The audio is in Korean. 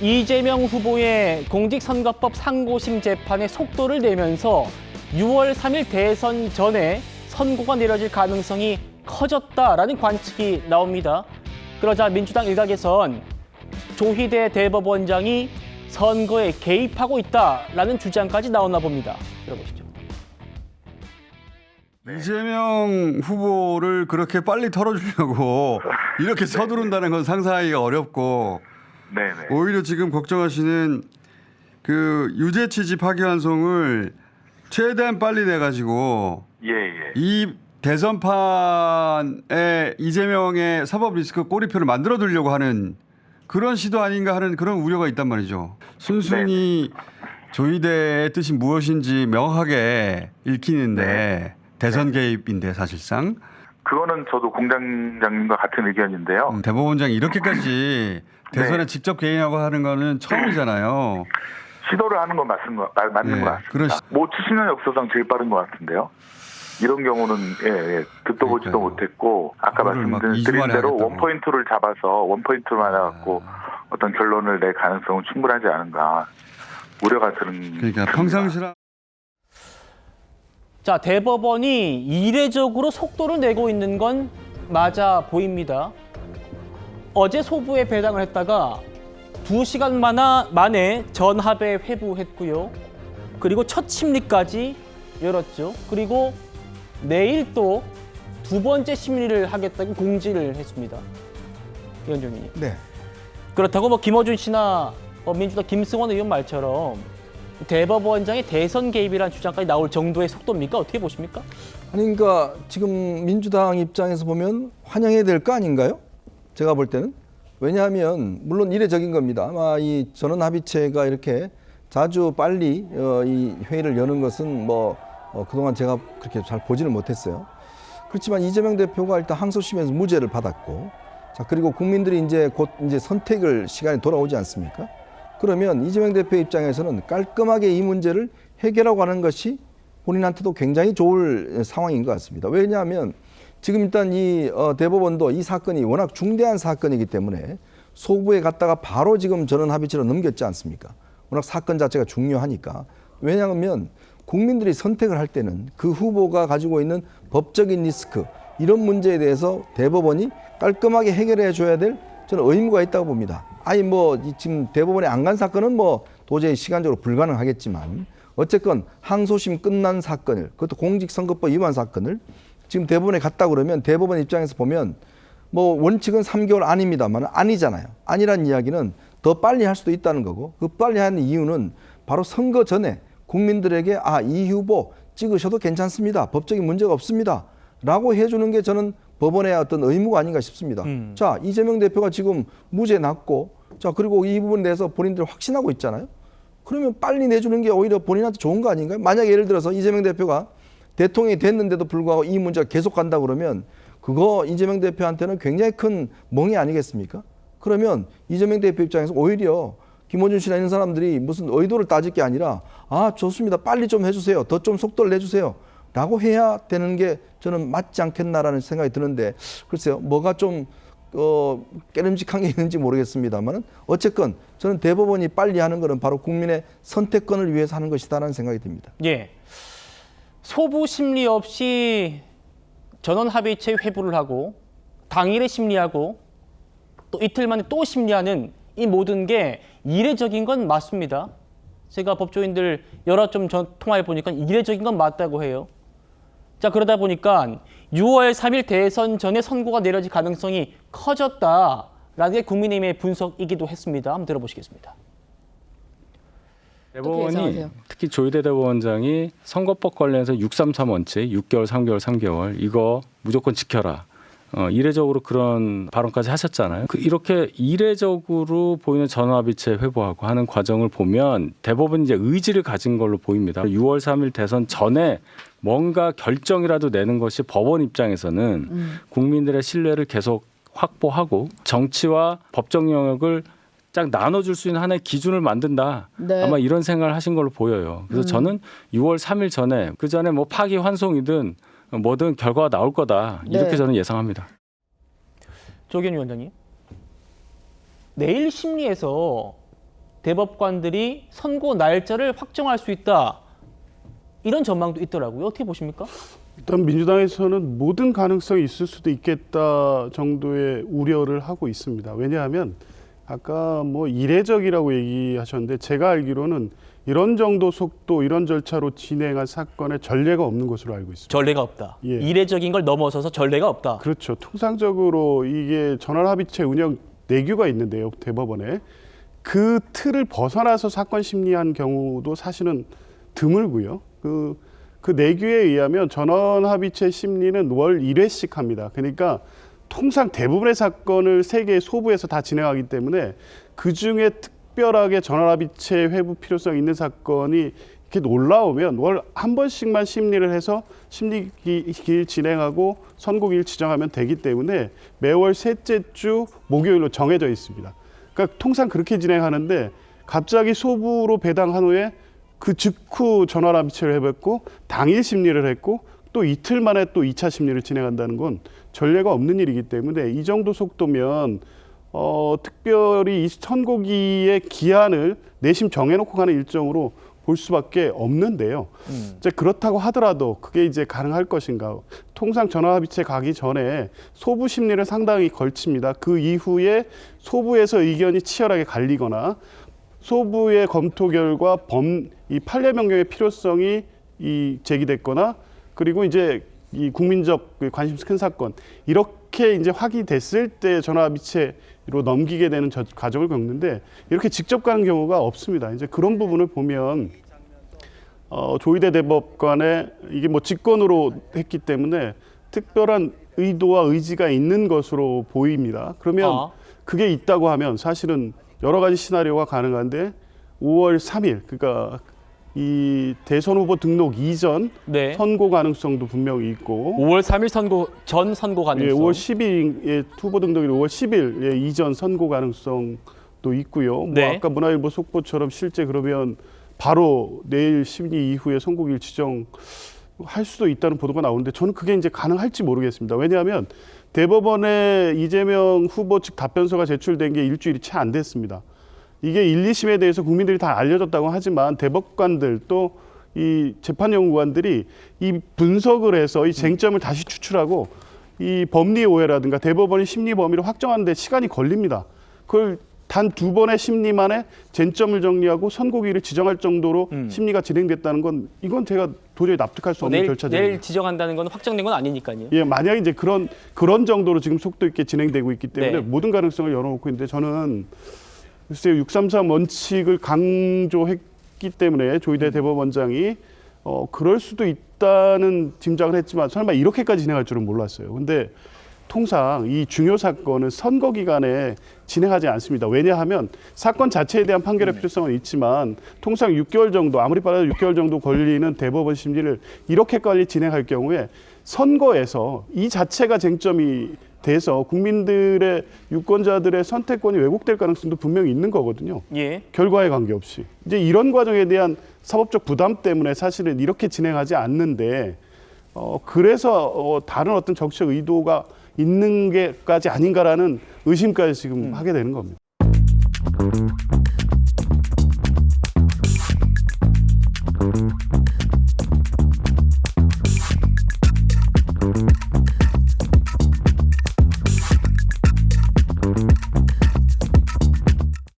이재명 후보의 공직선거법 상고심 재판에 속도를 내면서 6월 3일 대선 전에 선고가 내려질 가능성이 커졌다라는 관측이 나옵니다. 그러자 민주당 일각에선 조희대 대법원장이 선거에 개입하고 있다라는 주장까지 나오나 봅니다. 들어보시죠. 이재명 후보를 그렇게 빨리 털어주려고 이렇게 서두른다는 건 상상하기가 어렵고 네네. 오히려 지금 걱정하시는 그 유죄 취지 파기환송을 최대한 빨리 내가지고 예예. 이 대선판에 이재명의 사법 리스크 꼬리표를 만들어 두려고 하는 그런 시도 아닌가 하는 그런 우려가 있단 말이죠. 순순히 조희대의 뜻이 무엇인지 명확하게 읽히는데 대선 개입인데 사실상 그거는 저도 공장장님과 같은 의견인데요. 대법원장이 이렇게까지 대선에 직접 개입하고 하는 거는 처음이잖아요. 시도를 하는 건 맞는 것 같습니다. 그런 뭐 70년 역사상 제일 빠른 것 같은데요. 이런 경우는 듣도 보지도 못했고 아까 말씀드린 대로 원포인트를 잡아서 원포인트만 해갖고 어떤 결론을 낼 가능성은 충분하지 않은가 우려가 드는. 그러니까 평상시라. 자, 대법원이 이례적으로 속도를 내고 있는 건 맞아 보입니다. 어제 소부에 배당을 했다가 2시간 만에 전합에 회부했고요. 그리고 첫 심리까지 열었죠. 그리고 내일 또 두 번째 심리를 하겠다고 공지를 했습니다. 위원장님. 네. 그렇다고 뭐 김어준 씨나 민주당 김승원 의원 말처럼 대법원장의 대선 개입이라는 주장까지 나올 정도의 속도입니까? 어떻게 보십니까? 아니 그러니까 지금 민주당 입장에서 보면 환영해야 될 거 아닌가요? 제가 볼 때는. 왜냐하면 물론 이례적인 겁니다. 아마 이 전원합의체가 이렇게 자주 빨리 이 회의를 여는 것은 그동안 제가 그렇게 잘 보지는 못했어요. 그렇지만 이재명 대표가 일단 항소심에서 무죄를 받았고, 자 그리고 국민들이 곧 선택을 시간이 돌아오지 않습니까? 그러면 이재명 대표 입장에서는 깔끔하게 이 문제를 해결하고 하는 것이 본인한테도 굉장히 좋을 상황인 것 같습니다. 왜냐하면 지금 일단 이 대법원도 이 사건이 워낙 중대한 사건이기 때문에 소부에 갔다가 바로 지금 전원합의체로 넘겼지 않습니까? 워낙 사건 자체가 중요하니까. 왜냐하면 국민들이 선택을 할 때는 그 후보가 가지고 있는 법적인 리스크 이런 문제에 대해서 대법원이 깔끔하게 해결해 줘야 될 저는 의무가 있다고 봅니다. 아니 지금 대법원에 안 간 사건은 도저히 시간적으로 불가능하겠지만 어쨌건 항소심 끝난 사건을, 그것도 공직선거법 위반 사건을 지금 대법원에 갔다 그러면 대법원 입장에서 보면 원칙은 3개월 안입니다만 아니잖아요. 아니란 이야기는 더 빨리 할 수도 있다는 거고, 그 빨리 하는 이유는 바로 선거 전에 국민들에게 이 후보 찍으셔도 괜찮습니다. 법적인 문제가 없습니다. 라고 해주는 게 저는 법원의 어떤 의무가 아닌가 싶습니다. 자, 이재명 대표가 지금 무죄 났고, 자, 그리고 이 부분에 대해서 본인들이 확신하고 있잖아요. 그러면 빨리 내주는 게 오히려 본인한테 좋은 거 아닌가요? 만약에 예를 들어서 이재명 대표가 대통령이 됐는데도 불구하고 이 문제가 계속 간다 그러면 그거 이재명 대표한테는 굉장히 큰 멍이 아니겠습니까? 그러면 이재명 대표 입장에서 오히려 김어준 씨나 이런 사람들이 무슨 의도를 따질 게 아니라 좋습니다. 빨리 좀 해주세요. 더 좀 속도를 내주세요. 라고 해야 되는 게 저는 맞지 않겠나라는 생각이 드는데 글쎄요. 뭐가 좀 깨름직한 게 있는지 모르겠습니다만 어쨌건 저는 대법원이 빨리 하는 것은 바로 국민의 선택권을 위해서 하는 것이다라는 생각이 듭니다. 예. 소부 심리 없이 전원합의체 회부를 하고 당일에 심리하고 또 이틀 만에 또 심리하는 이 모든 게 이례적인 건 맞습니다. 제가 법조인들 여러 좀 통화해 보니까 이례적인 건 맞다고 해요. 자, 그러다 보니까 6월 3일 대선 전에 선고가 내려질 가능성이 커졌다라는 게 국민의힘의 분석이기도 했습니다. 한번 들어보시겠습니다. 대법원이 특히 조희대 대법원장이 선거법 관련해서 633 원칙, 6개월, 3개월, 3개월 이거 무조건 지켜라. 이례적으로 그런 발언까지 하셨잖아요. 이렇게 이례적으로 보이는 전원합의체 회부하고 하는 과정을 보면 대법원이 이제 의지를 가진 걸로 보입니다. 6월 3일 대선 전에 뭔가 결정이라도 내는 것이 법원 입장에서는 국민들의 신뢰를 계속 확보하고 정치와 법정 영역을 딱 나눠줄 수 있는 하나의 기준을 만든다. 네. 아마 이런 생각을 하신 걸로 보여요. 그래서 저는 6월 3일 전에 그 전에 파기환송이든 뭐든 결과가 나올 거다. 이렇게 네. 저는 예상합니다. 조기현 위원장님. 내일 심리에서 대법관들이 선고 날짜를 확정할 수 있다. 이런 전망도 있더라고요. 어떻게 보십니까? 일단 민주당에서는 모든 가능성이 있을 수도 있겠다 정도의 우려를 하고 있습니다. 왜냐하면 아까 뭐 이례적이라고 얘기하셨는데 제가 알기로는 이런 정도 속도, 이런 절차로 진행한 사건에 전례가 없는 것으로 알고 있습니다. 전례가 없다. 예. 이례적인 걸 넘어서서 전례가 없다. 그렇죠. 통상적으로 이게 전원합의체 운영 내규가 있는데요, 대법원에. 그 틀을 벗어나서 사건 심리한 경우도 사실은 드물고요. 그 내규에 의하면 전원합의체 심리는 월 1회씩 합니다. 그러니까 통상 대부분의 사건을 세계의 소부에서 다 진행하기 때문에 그중에 특별하게 전원합의체 회부 필요성 있는 사건이 이렇게 올라오면 월 한 번씩만 심리를 해서 심리기일 진행하고 선고기일 지정하면 되기 때문에 매월 셋째 주 목요일로 정해져 있습니다. 그러니까 통상 그렇게 진행하는데 갑자기 소부로 배당한 후에 그 직후 전원합의체를 해봤고 당일 심리를 했고 또 이틀 만에 또 2차 심리를 진행한다는 건 전례가 없는 일이기 때문에 이 정도 속도면 특별히 이 선고기의 기한을 내심 정해놓고 가는 일정으로 볼 수밖에 없는데요. 이제 그렇다고 하더라도 그게 이제 가능할 것인가? 통상 전원합의체 가기 전에 소부 심리를 상당히 걸칩니다. 그 이후에 소부에서 의견이 치열하게 갈리거나 소부의 검토 결과 이 판례 변경의 필요성이 제기됐거나 그리고 이제 이 국민적 관심 큰 사건 이렇게 이제 확인됐을 때 전원합의체로 넘기게 되는 과정을 겪는데 이렇게 직접 가는 경우가 없습니다. 이제 그런 부분을 보면 조희대 대법관의 이게 뭐 직권으로 했기 때문에 특별한 의도와 의지가 있는 것으로 보입니다. 그러면 그게 있다고 하면 사실은 여러 가지 시나리오가 가능한데 5월 3일 그러니까 이 대선 후보 등록 이전 네. 선고 가능성도 분명히 있고 5월 3일 전 선고 가능성. 예, 5월 10일에 후보 등록일 5월 10일 이전 선고 가능성도 있고요. 네. 뭐 아까 문화일보 속보처럼 실제 그러면 바로 내일 심리 이후에 선고일 지정할 수도 있다는 보도가 나오는데 저는 그게 이제 가능할지 모르겠습니다. 왜냐하면 대법원에 이재명 후보 측 답변서가 제출된 게 일주일이 채 안 됐습니다. 이게 1, 2심에 대해서 국민들이 다 알려졌다고 하지만 대법관들 또 이 재판연구관들이 이 분석을 해서 이 쟁점을 다시 추출하고 이 법리 오해라든가 대법원이 심리 범위를 확정하는 데 시간이 걸립니다. 그걸 단 2번의 심리 만에 쟁점을 정리하고 선고기일을 지정할 정도로 심리가 진행됐다는 건 이건 제가 도저히 납득할 수 없는 절차입니다. 내일 지정한다는 건 확정된 건 아니니까요. 예, 만약에 이제 그런 정도로 지금 속도 있게 진행되고 있기 때문에 네. 모든 가능성을 열어놓고 있는데 저는 글쎄요 633 원칙을 강조했기 때문에 조희대 대법원장이 그럴 수도 있다는 짐작을 했지만 설마 이렇게까지 진행할 줄은 몰랐어요. 근데 통상 이 중요 사건은 선거 기간에 진행하지 않습니다. 왜냐하면 사건 자체에 대한 판결의 필요성은 있지만 통상 6개월 정도 아무리 빨라도 6개월 정도 걸리는 대법원 심리를 이렇게까지 진행할 경우에 선거에서 이 자체가 쟁점이 돼서 국민들의 유권자들의 선택권이 왜곡될 가능성도 분명히 있는 거거든요. 예. 결과에 관계없이. 이제 이런 과정에 대한 사법적 부담 때문에 사실은 이렇게 진행하지 않는데 그래서 다른 어떤 정치적 의도가 있는 게까지 아닌가라는 의심까지 지금 하게 되는 겁니다.